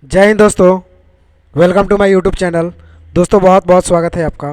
जय हिंद दोस्तों। Welcome to my YouTube channel. दोस्तों बहुत बहुत स्वागत है आपका।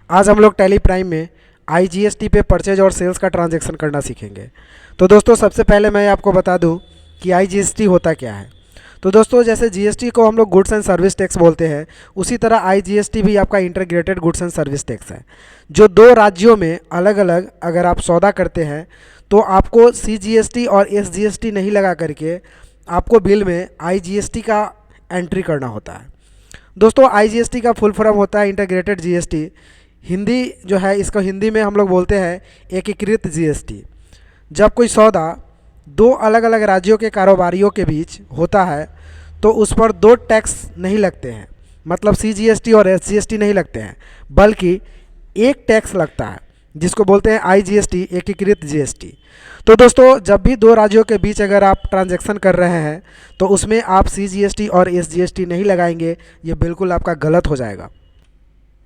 आज हम लोग टैली प्राइम में आईजीएसटी पे परचेज और सेल्स का ट्रांजैक्शन करना सीखेंगे। तो दोस्तों सबसे पहले मैं आपको बता दूं कि आईजीएसटी होता क्या है। तो दोस्तों जैसे जीएसटी को हम लोग गुड्स एंड सर्विस टैक्स बोलते हैं, उसी तरह आईजीएसटी भी आपका integrated goods and service tax है। जो दो राज्यों में अलग अलग अगर आप सौदा करते हैं तो आपको सीजीएसटी और एसजीएसटी नहीं लगा करके आपको बिल में आईजीएसटी का एंट्री करना होता है। दोस्तों आईजीएसटी का फुल फॉर्म होता है इंटीग्रेटेड जीएसटी। हिंदी जो है इसको हिंदी में हम लोग बोलते हैं एकीकृत जीएसटी। जब कोई सौदा दो अलग अलग राज्यों के कारोबारियों के बीच होता है तो उस पर दो टैक्स नहीं लगते हैं, मतलब सीजीएसटी और एसजीएसटी नहीं लगते हैं, बल्कि एक टैक्स लगता है जिसको बोलते हैं आईजीएसटी, एकीकृत जीएसटी। तो दोस्तों जब भी दो राज्यों के बीच अगर आप ट्रांजैक्शन कर रहे हैं तो उसमें आप सीजीएसटी और एसजीएसटी नहीं लगाएंगे, ये बिल्कुल आपका गलत हो जाएगा।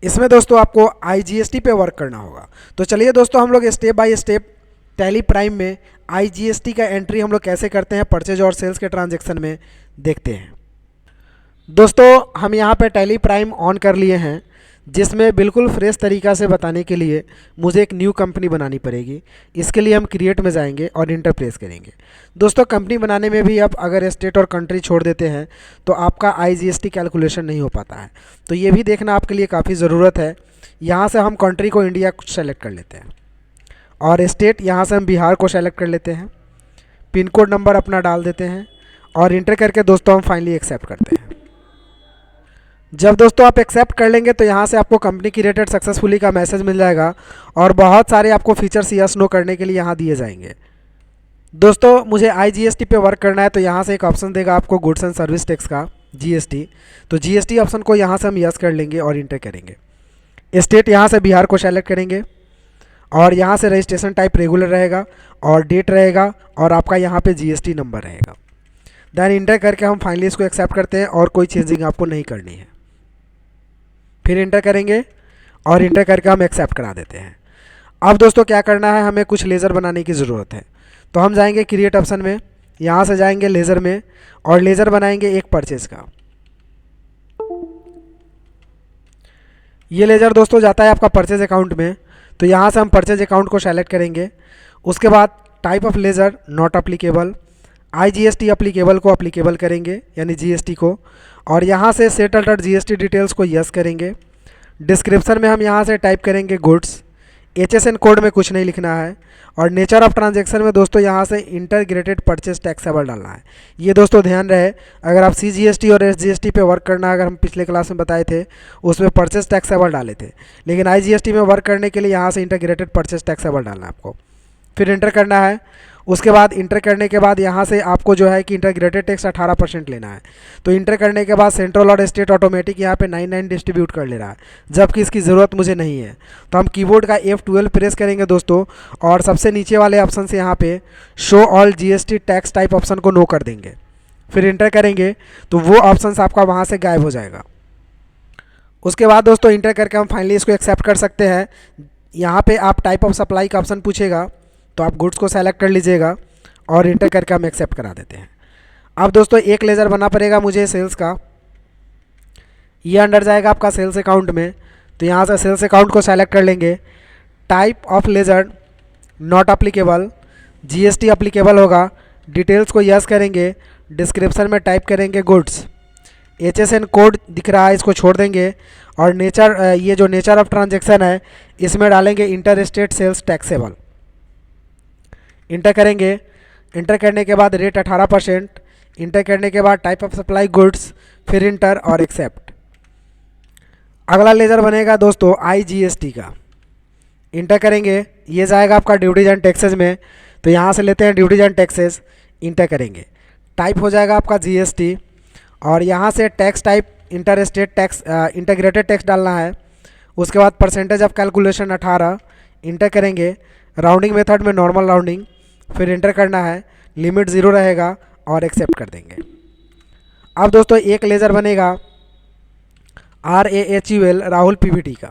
इसमें दोस्तों आपको आईजीएसटी पे वर्क करना होगा। तो चलिए दोस्तों हम लोग step by step tally Prime में आईजीएसटी का एंट्री हम लोग कैसे करते हैं परचेज और सेल्स के ट्रांजैक्शन में देखते हैं। दोस्तों हम यहाँ पे टैली प्राइम ऑन कर लिए हैं, जिसमें बिल्कुल फ्रेश तरीक़ा से बताने के लिए मुझे एक न्यू कंपनी बनानी पड़ेगी। इसके लिए हम क्रिएट में जाएंगे और इंटर प्रेस करेंगे। दोस्तों कंपनी बनाने में भी आप अगर स्टेट और कंट्री छोड़ देते हैं तो आपका आईजीएसटी कैलकुलेशन नहीं हो पाता है, तो ये भी देखना आपके लिए काफ़ी ज़रूरत है। यहाँ से हम कंट्री को इंडिया सेलेक्ट कर लेते हैं और स्टेट यहाँ से हम बिहार को सेलेक्ट कर लेते हैं। पिन कोड नंबर अपना डाल देते हैं और इंटर करके दोस्तों हम फाइनली एक्सेप्ट करते हैं। जब दोस्तों आप एक्सेप्ट कर लेंगे तो यहाँ से आपको कंपनी क्रिएटेड सक्सेसफुली का मैसेज मिल जाएगा और बहुत सारे आपको फीचर्स यस नो करने के लिए यहाँ दिए जाएंगे। दोस्तों मुझे आईजीएसटी पे वर्क करना है तो यहाँ से एक ऑप्शन देगा आपको गुड्स एंड सर्विस टैक्स का, जीएसटी। तो जीएसटी ऑप्शन को यहाँ से हम यस कर लेंगे और इंटर करेंगे। स्टेट यहाँ से बिहार को सेलेक्ट करेंगे और यहाँ से रजिस्ट्रेशन टाइप रेगुलर रहेगा और डेट रहेगा और आपका यहाँ पे जीएसटी नंबर रहेगा। देन इंटर करके हम फाइनली इसको एक्सेप्ट करते हैं और कोई चेंजिंग आपको नहीं करनी है। फिर इंटर करेंगे और इंटर करके हम एक्सेप्ट करा देते हैं। अब दोस्तों क्या करना है, हमें कुछ लेज़र बनाने की ज़रूरत है। तो हम जाएंगे क्रिएट ऑप्शन में, यहाँ से जाएंगे लेज़र में और लेज़र बनाएंगे एक परचेज का। ये लेज़र दोस्तों जाता है आपका परचेज अकाउंट में, तो यहाँ से हम परचेज अकाउंट को सेलेक्ट करेंगे। उसके बाद type of laser not applicable, IGST applicable को अप्लीकेबल करेंगे यानी जीएसटी को, और यहाँ से सेट अल्टर्ड जीएसटी डिटेल्स को यस करेंगे। डिस्क्रिप्शन में हम यहाँ से टाइप करेंगे गुड्स, एचएसएन कोड में कुछ नहीं लिखना है, और नेचर ऑफ ट्रांजैक्शन में दोस्तों यहाँ से इंटीग्रेटेड परचेज टैक्सेबल डालना है। ये दोस्तों ध्यान रहे, अगर आप सीजीएसटी और एसजीएसटी पे वर्क करना, अगर हम पिछले क्लास में बताए थे उसमें परचेज टैक्सेबल डाले थे, लेकिन आईजीएसटी में वर्क करने के लिए यहाँ से इंटीग्रेटेड परचेज टैक्सेबल डालना है आपको। फिर इंटर करना है। उसके बाद इंटर करने के बाद यहाँ से आपको जो है कि इंटीग्रेटेड टैक्स 18% लेना है। तो इंटर करने के बाद सेंट्रल और स्टेट ऑटोमेटिक यहाँ पे 99 डिस्ट्रीब्यूट कर ले रहा है, जबकि इसकी ज़रूरत मुझे नहीं है। तो हम कीबोर्ड का F12 प्रेस करेंगे दोस्तों और सबसे नीचे वाले ऑप्शन से यहाँ पे show all GST tax type option को नो कर देंगे। फिर इंटर करेंगे तो वो ऑप्शन आपका वहाँ से गायब हो जाएगा। उसके बाद दोस्तों इंटर करके हम फाइनली इसको एक्सेप्ट कर सकते हैं। यहाँ पे आप टाइप ऑफ सप्लाई का ऑप्शन पूछेगा तो आप गुड्स को सेलेक्ट कर लीजिएगा और इंटर करके हम एक्सेप्ट करा देते हैं। अब दोस्तों एक लेज़र बनना पड़ेगा मुझे सेल्स का, ये अंडर जाएगा आपका सेल्स अकाउंट में। तो यहाँ से सेल्स अकाउंट को सेलेक्ट कर लेंगे। Type of laser not applicable, GST applicable होगा, डिटेल्स को यस करेंगे। डिस्क्रिप्शन में टाइप करेंगे गुड्स, एचएसएन कोड दिख रहा है इसको छोड़ देंगे, और नेचर ये जो नेचर ऑफ ट्रांजैक्शन है इसमें डालेंगे inter state sales taxable. Enter करेंगे। इंटर करने के बाद रेट 18%, इंटर करने के बाद टाइप ऑफ सप्लाई गुड्स, फिर इंटर और एक्सेप्ट। अगला लेज़र बनेगा दोस्तों आईजीएसटी का। इंटर करेंगे, ये जाएगा आपका ड्यूटीज एंड टैक्सेस में। तो यहाँ से लेते हैं ड्यूटीज एंड टैक्सेस, इंटर करेंगे। टाइप हो जाएगा आपका जीएसटी और यहाँ से tax type inter state tax integrated tax डालना है। उसके बाद परसेंटेज ऑफ कैलकुलेशन 18, इंटर करेंगे। राउंडिंग मेथड में नॉर्मल राउंडिंग, फिर इंटर करना है। लिमिट 0 रहेगा और एक्सेप्ट कर देंगे। अब दोस्तों एक लेज़र बनेगा RAHUL राहुल पीवीटी का,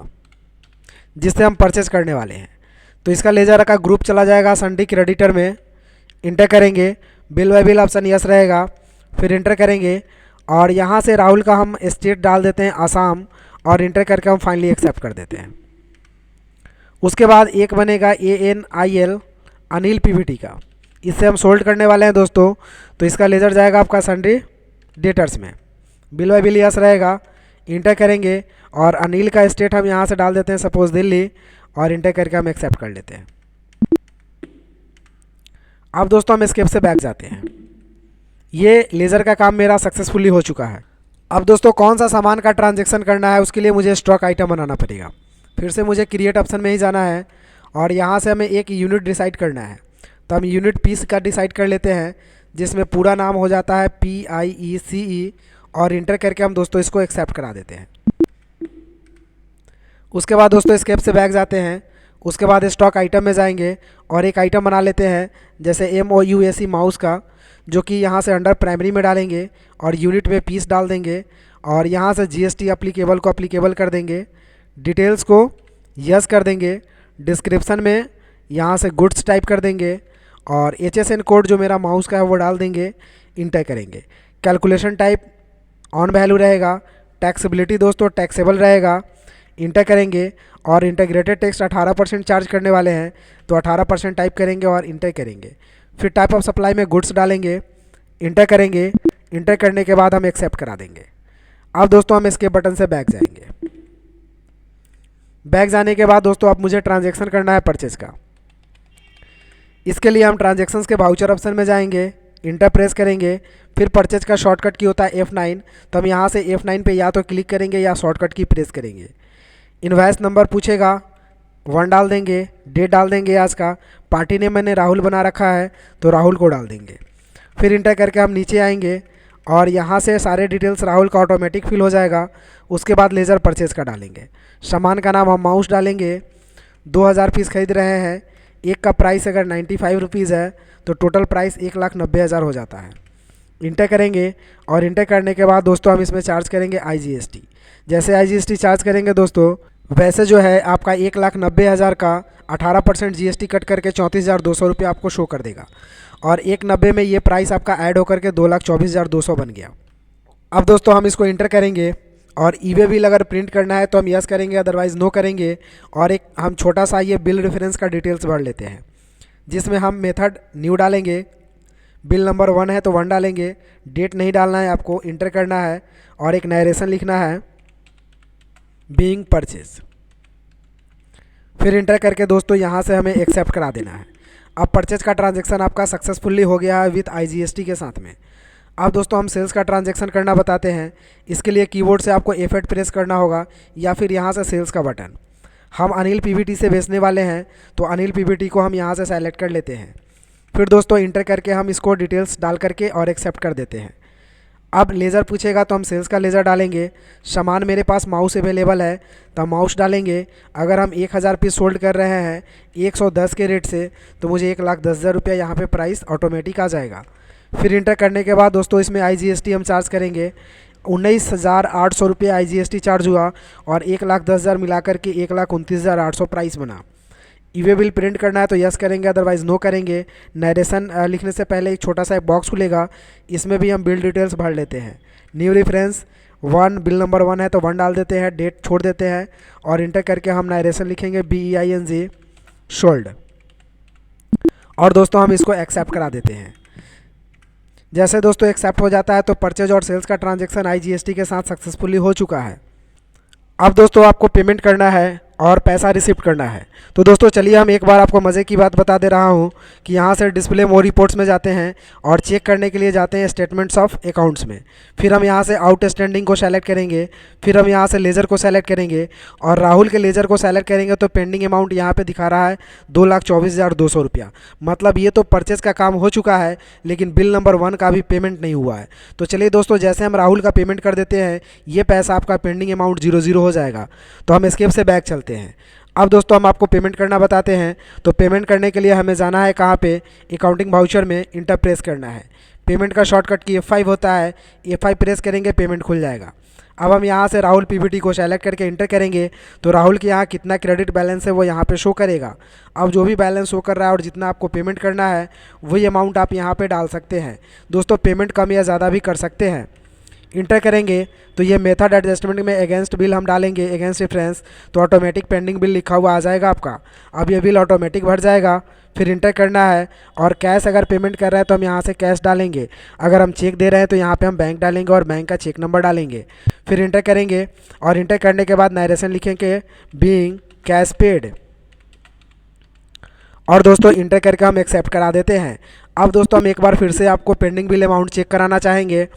जिससे हम परचेज करने वाले हैं। तो इसका लेज़र का ग्रुप चला जाएगा संडी क्रेडिटर में। इंटर करेंगे, bill bye bill option yes रहेगा, फिर इंटर करेंगे और यहाँ से राहुल का हम स्टेट डाल देते हैं आसाम और इंटर करके हम फाइनली एक्सेप्ट कर देते हैं। उसके बाद एक बनेगा ANIL अनिल PVT का, इससे हम सोल्ड करने वाले हैं दोस्तों। तो इसका लेज़र जाएगा आपका सन्ड्री डेटर्स में, बिल बाय बिल यस रहेगा, इंटर करेंगे और अनिल का स्टेट हम यहाँ से डाल देते हैं सपोज दिल्ली और इंटर करके हम एक्सेप्ट कर लेते हैं। अब दोस्तों हम एस्केप से बैक जाते हैं। ये लेज़र का काम मेरा सक्सेसफुली हो चुका है। अब दोस्तों कौन सा सामान का ट्रांजैक्शन करना है उसके लिए मुझे स्टॉक आइटम बनाना पड़ेगा। फिर से मुझे क्रिएट ऑप्शन में ही जाना है और यहाँ से हमें एक यूनिट डिसाइड करना है। तो हम यूनिट पीस का डिसाइड कर लेते हैं जिसमें पूरा नाम हो जाता है PIECE और इंटर करके हम दोस्तों इसको एक्सेप्ट करा देते हैं। उसके बाद दोस्तों एस्केप से बैक जाते हैं। उसके बाद स्टॉक आइटम में जाएंगे और एक आइटम बना लेते हैं जैसे MOUSE माउस का, जो कि यहाँ से अंडर प्राइमरी में डालेंगे और यूनिट में पीस डाल देंगे और यहाँ से GST अप्लीकेबल को अप्लीकेबल कर देंगे, डिटेल्स को यस कर देंगे, डिस्क्रिप्शन में यहाँ से गुड्स टाइप कर देंगे और HSN कोड जो मेरा माउस का है वो डाल देंगे, इंटर करेंगे। कैलकुलेशन टाइप ऑन वैल्यू रहेगा, टैक्सेबिलिटी दोस्तों टैक्सेबल रहेगा, इंटर करेंगे और इंटीग्रेटेड टेक्स्ट 18% चार्ज करने वाले हैं तो 18% टाइप करेंगे और इंटर करेंगे। फिर टाइप ऑफ सप्लाई में गुड्स डालेंगे, इंटर करेंगे, इंटर करने के बाद हम एक्सेप्ट करा देंगे। अब दोस्तों हम इसके बटन से बैक जाएंगे। बैक जाने के बाद दोस्तों अब मुझे ट्रांजैक्शन करना है परचेज का। इसके लिए हम ट्रांजैक्शंस के वाउचर ऑप्शन में जाएंगे, इंटर प्रेस करेंगे, फिर परचेज का शॉर्टकट की होता है F9, तो हम यहाँ से F9 पे या तो क्लिक करेंगे या शॉर्टकट की प्रेस करेंगे। इनवॉइस नंबर पूछेगा, 1 डाल देंगे, डेट डाल देंगे आज का, पार्टी ने मैंने राहुल बना रखा है तो राहुल को डाल देंगे। फिर इंटर करके हम नीचे आएंगे और यहाँ से सारे डिटेल्स राहुल का ऑटोमेटिक फिल हो जाएगा। उसके बाद लेज़र परचेज का डालेंगे, सामान का नाम हम माउस डालेंगे, 2000 पीस खरीद रहे हैं, एक का प्राइस अगर 95 रुपीज़ है तो टोटल प्राइस 1,90,000 हो जाता है। इंटर करेंगे और इंटर करने के बाद दोस्तों हम इसमें चार्ज करेंगे IGST। जैसे IGST चार्ज करेंगे दोस्तों वैसे जो है आपका 1,90,000 का 18% GST कट करके 34,200 रुपये आपको शो कर देगा और 1,90 में ये प्राइस आपका ऐड होकर के 2,24,200 बन गया। अब दोस्तों हम इसको इंटर करेंगे और ईवे बिल अगर प्रिंट करना है तो हम यस करेंगे, अदरवाइज़ नो करेंगे और एक हम छोटा सा ये बिल रेफरेंस का डिटेल्स भर लेते हैं जिसमें हम मेथड न्यू डालेंगे, बिल नंबर 1 है तो 1 डालेंगे, डेट नहीं डालना है आपको, इंटर करना है और एक नरेशन लिखना है बीइंग परचेज। फिर इंटर करके दोस्तों यहाँ से हमें एक्सेप्ट करा देना है। अब परचेज का ट्रांजैक्शन आपका सक्सेसफुली हो गया है विथ IGST के साथ में। अब दोस्तों हम सेल्स का ट्रांजैक्शन करना बताते हैं। इसके लिए कीबोर्ड से आपको F8 प्रेस करना होगा या फिर यहाँ से सेल्स का बटन। हम अनिल PVT से बेचने वाले हैं तो अनिल PVT को हम यहाँ से सेलेक्ट कर लेते हैं। फिर दोस्तों इंटर करके हम इसको डिटेल्स डाल करके और एक्सेप्ट कर देते हैं। अब लेज़र पूछेगा तो हम सेल्स का लेज़र डालेंगे, सामान मेरे पास माउस अवेलेबल है तो हम माउस डालेंगे। अगर हम 1000 पीस सोल्ड कर रहे हैं 110 के रेट से तो मुझे 1,10,000 रुपया यहाँ पे प्राइस ऑटोमेटिक आ जाएगा। फिर इंटर करने के बाद दोस्तों इसमें IGST हम चार्ज करेंगे, 19,800 रुपये IGST चार्ज हुआ और 1,10,000 मिला करके 1,29,800 प्राइस बना। ईवे बिल प्रिंट करना है तो यस करेंगे, अदरवाइज़ नो करेंगे। नरेशन लिखने से पहले एक छोटा सा एक बॉक्स खुलेगा, इसमें भी हम बिल डिटेल्स भर लेते हैं। न्यू रेफरेंस 1, बिल नंबर 1 है तो 1 डाल देते हैं, डेट छोड़ देते हैं और इंटर करके हम नरेशन लिखेंगे BEING सोल्ड और दोस्तों हम इसको एक्सेप्ट करा देते हैं। जैसे दोस्तों एक्सेप्ट हो जाता है तो परचेज और सेल्स का ट्रांजैक्शन IGST के साथ सक्सेसफुली हो चुका है। अब दोस्तों आपको पेमेंट करना है और पैसा रिसिप्ट करना है। तो दोस्तों चलिए हम एक बार आपको मज़े की बात बता दे रहा हूँ कि यहाँ से डिस्प्ले मोर रिपोर्ट्स में जाते हैं और चेक करने के लिए जाते हैं स्टेटमेंट्स ऑफ अकाउंट्स में। फिर हम यहाँ से आउटस्टैंडिंग को सेलेक्ट करेंगे, फिर हम यहाँ से लेज़र को सेलेक्ट करेंगे और राहुल के लेज़र को सेलेक्ट करेंगे तो पेंडिंग अमाउंट यहाँ पे दिखा रहा है 2,24,200 रुपया। मतलब ये तो परचेज़ का काम हो चुका है लेकिन बिल नंबर 1 का भी पेमेंट नहीं हुआ है। तो चलिए दोस्तों जैसे हम राहुल का पेमेंट कर देते हैं ये पैसा आपका पेंडिंग अमाउंट 0 हो जाएगा। तो हम एस्केप से बैक चलते हैं। अब दोस्तों हम आपको पेमेंट करना बताते हैं। तो पेमेंट करने के लिए हमें जाना है कहाँ पे, अकाउंटिंग वाउचर में इंटर प्रेस करना है। पेमेंट का शॉर्टकट की F5 होता है, F5 प्रेस करेंगे पेमेंट खुल जाएगा। अब हम यहाँ से राहुल PVT को सेलेक्ट करके इंटर करेंगे तो राहुल के यहाँ कितना क्रेडिट बैलेंस है वो यहाँ पे शो करेगा। अब जो भी बैलेंस शो कर रहा है और जितना आपको पेमेंट करना है वही अमाउंट आप यहाँ पे डाल सकते हैं। दोस्तों पेमेंट कम या ज़्यादा भी कर सकते हैं। इंटर करेंगे तो ये मेथड एडजस्टमेंट में अगेंस्ट बिल हम डालेंगे, अगेंस्ट रेफरेंस, तो ऑटोमेटिक पेंडिंग बिल लिखा हुआ आ जाएगा आपका। अब ये बिल ऑटोमेटिक भर जाएगा। फिर इंटर करना है, और कैश अगर पेमेंट कर रहा है तो हम यहाँ से कैश डालेंगे, अगर हम चेक दे रहे हैं तो यहाँ पे हम बैंक डालेंगे और बैंक का चेक नंबर डालेंगे। फिर इंटर करेंगे, और इंटर करने के बाद नरेशन लिखेंगे बीइंग कैश पेड, और दोस्तों इंटर करके हम एक्सेप्ट करा देते हैं। अब दोस्तों हम एक बार फिर से आपको पेंडिंग बिल अमाउंट चेक कराना चाहेंगे।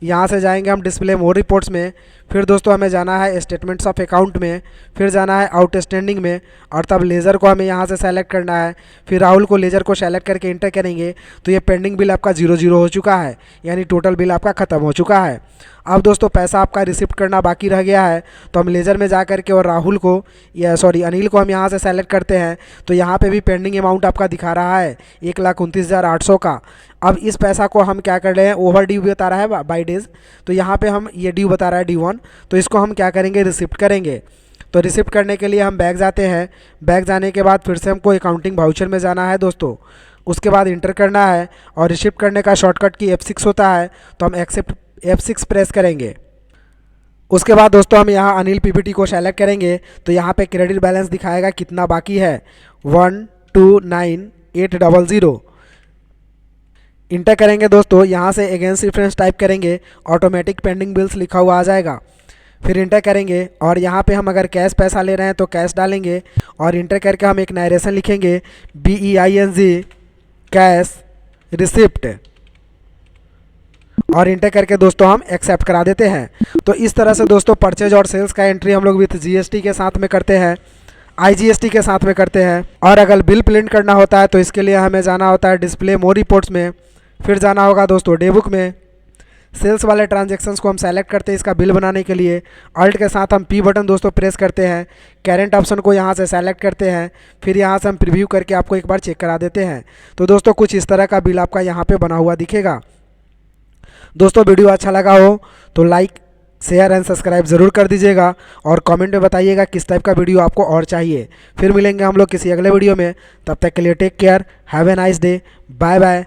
यहाँ से जाएंगे हम डिस्प्ले मोर रिपोर्ट्स में, फिर दोस्तों हमें जाना है स्टेटमेंट्स ऑफ अकाउंट में, फिर जाना है आउटस्टैंडिंग में, और तब लेज़र को हमें यहाँ से सेलेक्ट करना है। फिर राहुल को लेज़र को सेलेक्ट करके इंटर करेंगे तो ये पेंडिंग बिल आपका 0 हो चुका है, यानी टोटल बिल आपका ख़त्म हो चुका है। अब दोस्तों पैसा आपका रिसिप्ट करना बाकी रह गया है, तो हम लेज़र में जा करके और राहुल को, या सॉरी अनिल को हम यहाँ से सेलेक्ट करते हैं। तो यहाँ पे भी पेंडिंग अमाउंट आपका दिखा रहा है 1,29,800 का। अब इस पैसा को हम क्या कर रहे हैं, ओवर ड्यू बता रहा है बाई डेज, तो यहाँ पे हम ये ड्यू बता रहा है D1, तो इसको हम क्या करेंगे, रिसिप्ट करेंगे। तो रिसिप्ट करने के लिए हम बैक जाते हैं। बैक जाने के बाद फिर से हमको अकाउंटिंग वाउचर में जाना है दोस्तों, उसके बाद इंटर करना है, और रिसिप्ट करने का शॉर्टकट की F6 होता है, तो हम एक्सेप्ट F6 प्रेस करेंगे। उसके बाद दोस्तों हम यहाँ अनिल PPT को सेलेक्ट करेंगे, तो यहाँ पे क्रेडिट बैलेंस दिखाएगा कितना बाकी है, 129,800। इंटर करेंगे दोस्तों, यहाँ से अगेंस्ट रेफरेंस टाइप करेंगे, ऑटोमेटिक पेंडिंग बिल्स लिखा हुआ आ जाएगा। फिर इंटर करेंगे, और यहाँ पे हम अगर कैश पैसा ले रहे हैं तो कैश डालेंगे, और इंटर करके हम एक नरेशन लिखेंगे BEING कैश रिसिप्ट, और इंटर करके दोस्तों हम एक्सेप्ट करा देते हैं। तो इस तरह से दोस्तों परचेज और सेल्स का एंट्री हम लोग विथ GST के साथ में करते हैं, IGST के साथ में करते हैं। और अगर बिल प्रिंट करना होता है तो इसके लिए हमें जाना होता है डिस्प्ले मोर रिपोर्ट्स में, फिर जाना होगा दोस्तों डे बुक में। सेल्स वाले ट्रांजेक्शन्स को हम सेलेक्ट करते हैं इसका बिल बनाने के लिए, अल्ट के साथ हम P बटन दोस्तों प्रेस करते हैं, करेंट ऑप्शन को यहाँ से सेलेक्ट करते हैं, फिर यहाँ से हम प्रीव्यू करके आपको एक बार चेक करा देते हैं। तो दोस्तों कुछ इस तरह का बिल आपका यहाँ पे बना हुआ दिखेगा। दोस्तों वीडियो अच्छा लगा हो तो लाइक, शेयर एंड सब्सक्राइब ज़रूर कर दीजिएगा, और कमेंट में बताइएगा किस टाइप का वीडियो आपको और चाहिए। फिर मिलेंगे हम लोग किसी अगले वीडियो में, तब तक के लिए take care, have a nice day, bye bye.